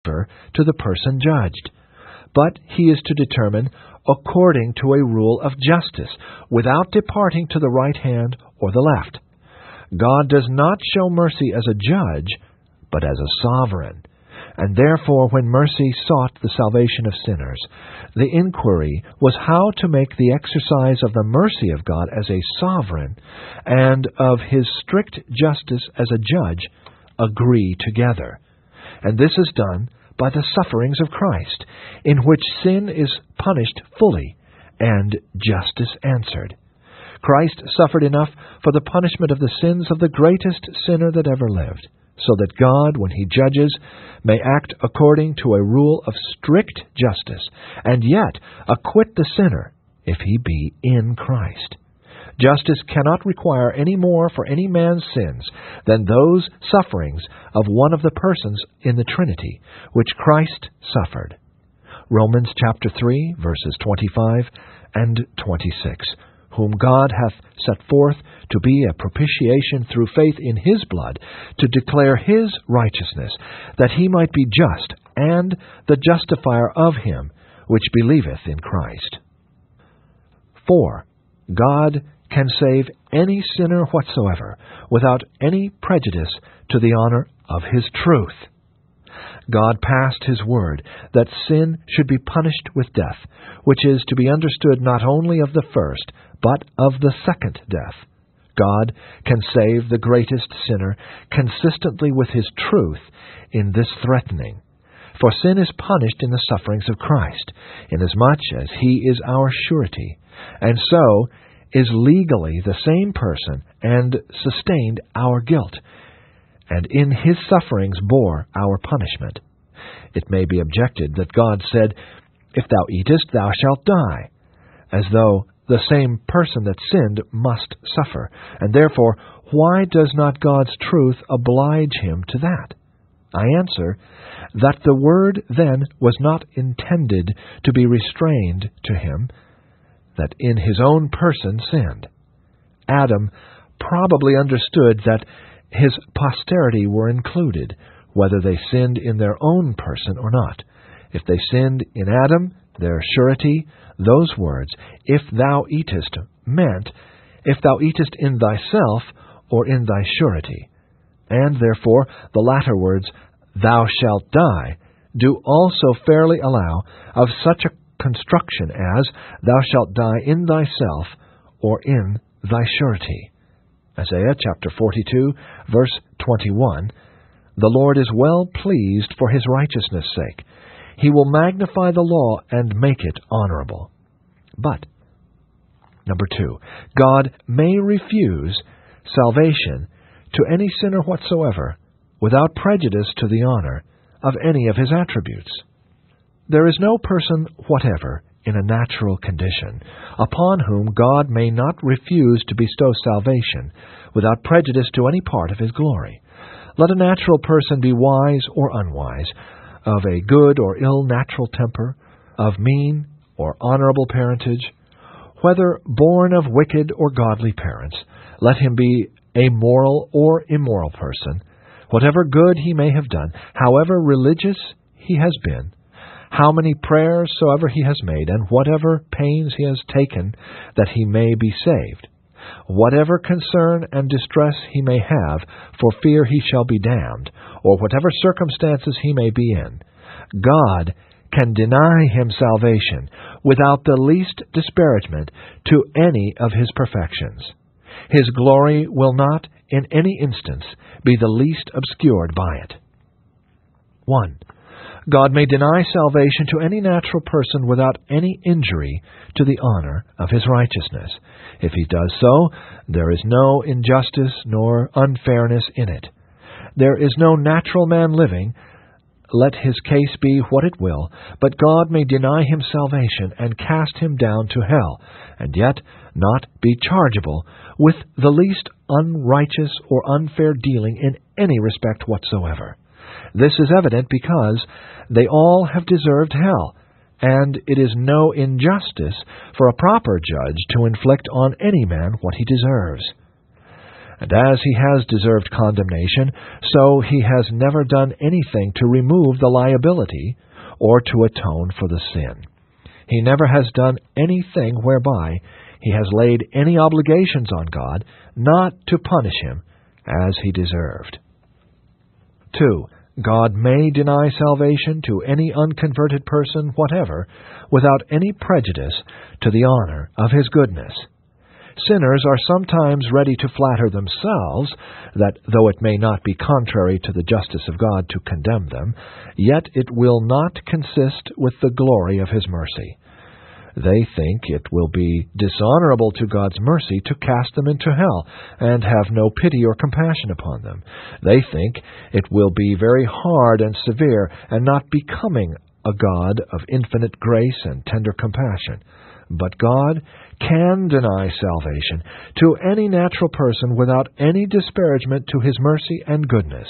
to the person judged, but he is to determine according to a rule of justice, without departing to the right hand or the left. God does not show mercy as a judge, but as a sovereign. And therefore, when mercy sought the salvation of sinners, the inquiry was how to make the exercise of the mercy of God as a sovereign and of his strict justice as a judge agree together. And this is done by the sufferings of Christ, in which sin is punished fully and justice answered. Christ suffered enough for the punishment of the sins of the greatest sinner that ever lived, so that God, when he judges, may act according to a rule of strict justice, and yet acquit the sinner if he be in Christ. Justice cannot require any more for any man's sins than those sufferings of one of the persons in the Trinity, which Christ suffered. Romans chapter 3, verses 25 and 26. Whom God hath set forth to be a propitiation through faith in his blood, to declare his righteousness, that he might be just, and the justifier of him which believeth in Christ. 4. God can save any sinner whatsoever, without any prejudice to the honor of his truth. God passed his word that sin should be punished with death, which is to be understood not only of the first, but of the second death. God can save the greatest sinner consistently with his truth in this threatening. For sin is punished in the sufferings of Christ, inasmuch as he is our surety, and so is legally the same person, and sustained our guilt, and in his sufferings bore our punishment. It may be objected that God said, "If thou eatest, thou shalt die," as though the same person that sinned must suffer, and therefore why does not God's truth oblige him to that? I answer, that the word then was not intended to be restrained to him that in his own person sinned. Adam probably understood that his posterity were included, whether they sinned in their own person or not. If they sinned in Adam, their surety, those words, "if thou eatest," meant, "if thou eatest in thyself or in thy surety." And therefore the latter words, "thou shalt die," do also fairly allow of such a construction as, "thou shalt die in thyself or in thy surety." Isaiah chapter 42, verse 21, "The Lord is well pleased for his righteousness' sake. He will magnify the law and make it honorable." But, number 2, God may refuse salvation to any sinner whatsoever, without prejudice to the honor of any of his attributes. There is no person whatever in a natural condition upon whom God may not refuse to bestow salvation without prejudice to any part of his glory. Let a natural person be wise or unwise, of a good or ill natural temper, of mean or honorable parentage, whether born of wicked or godly parents, let him be a moral or immoral person, whatever good he may have done, however religious he has been, how many prayers soever he has made, and whatever pains he has taken that he may be saved, whatever concern and distress he may have for fear he shall be damned, or whatever circumstances he may be in, God can deny him salvation without the least disparagement to any of his perfections. His glory will not, in any instance, be the least obscured by it. 1. God may deny salvation to any natural person without any injury to the honor of his righteousness. If he does so, there is no injustice nor unfairness in it. There is no natural man living, let his case be what it will, but God may deny him salvation and cast him down to hell, and yet not be chargeable with the least unrighteous or unfair dealing in any respect whatsoever. This is evident because they all have deserved hell, and it is no injustice for a proper judge to inflict on any man what he deserves. And as he has deserved condemnation, so he has never done anything to remove the liability or to atone for the sin. He never has done anything whereby he has laid any obligations on God not to punish him as he deserved. 2. God may deny salvation to any unconverted person whatever without any prejudice to the honor of his goodness. Sinners are sometimes ready to flatter themselves that, though it may not be contrary to the justice of God to condemn them, yet it will not consist with the glory of his mercy. They think it will be dishonorable to God's mercy to cast them into hell and have no pity or compassion upon them. They think it will be very hard and severe and not becoming a God of infinite grace and tender compassion. But God can deny salvation to any natural person without any disparagement to his mercy and goodness.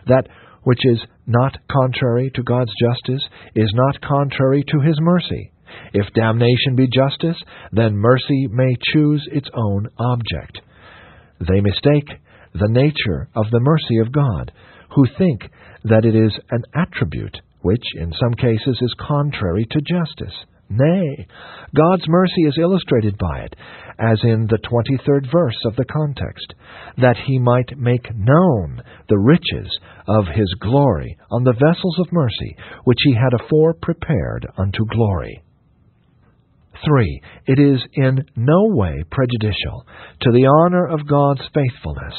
That which is not contrary to God's justice is not contrary to his mercy. If damnation be justice, then mercy may choose its own object. They mistake the nature of the mercy of God, who think that it is an attribute which, in some cases, is contrary to justice. Nay, God's mercy is illustrated by it, as in the 23rd verse of the context, that he might make known the riches of his glory on the vessels of mercy, which he had afore prepared unto glory. 3. It is in no way prejudicial to the honor of God's faithfulness,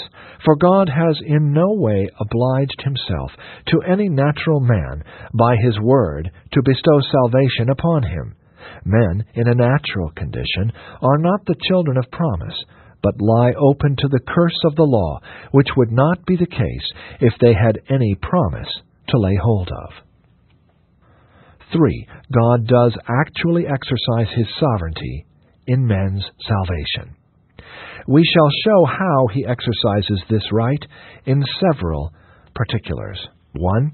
for God has in no way obliged himself to any natural man by his word to bestow salvation upon him. Men in a natural condition are not the children of promise, but lie open to the curse of the law, which would not be the case if they had any promise to lay hold of. 3. God does actually exercise his sovereignty in men's salvation. We shall show how he exercises this right in several particulars. 1.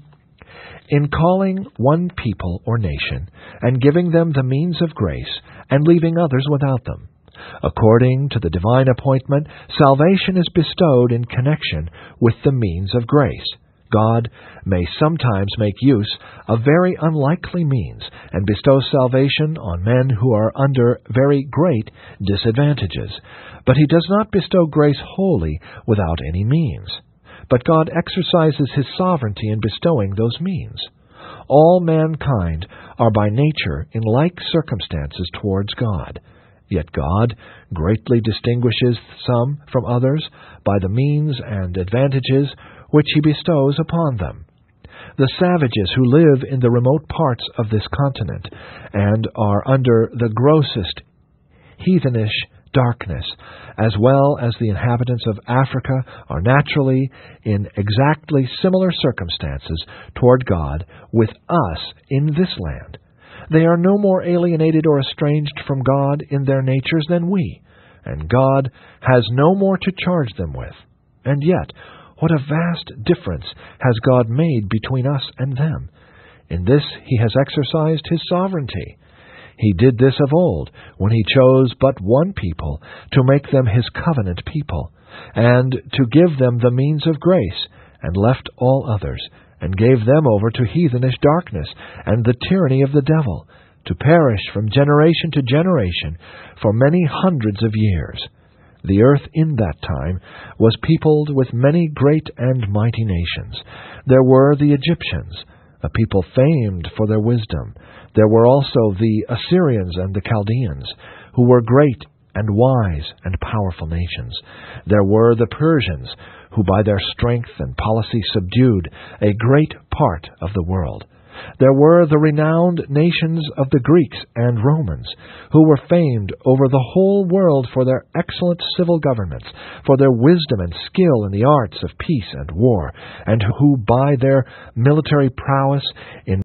In calling one people or nation, and giving them the means of grace, and leaving others without them. According to the divine appointment, salvation is bestowed in connection with the means of grace. God may sometimes make use of very unlikely means, and bestow salvation on men who are under very great disadvantages. But he does not bestow grace wholly without any means. But God exercises his sovereignty in bestowing those means. All mankind are by nature in like circumstances towards God. Yet God greatly distinguishes some from others by the means and advantages which he bestows upon them. The savages who live in the remote parts of this continent and are under the grossest heathenish darkness, as well as the inhabitants of Africa, are naturally in exactly similar circumstances toward God with us in this land. They are no more alienated or estranged from God in their natures than we, and God has no more to charge them with. And yet, what a vast difference has God made between us and them! In this he has exercised his sovereignty. He did this of old, when he chose but one people to make them his covenant people, and to give them the means of grace, and left all others, and gave them over to heathenish darkness and the tyranny of the devil, to perish from generation to generation for many hundreds of years. The earth in that time was peopled with many great and mighty nations. There were the Egyptians, a people famed for their wisdom. There were also the Assyrians and the Chaldeans, who were great and wise and powerful nations. There were the Persians, who by their strength and policy subdued a great part of the world. There were the renowned nations of the Greeks and Romans, who were famed over the whole world for their excellent civil governments, for their wisdom and skill in the arts of peace and war, and who by their military prowess in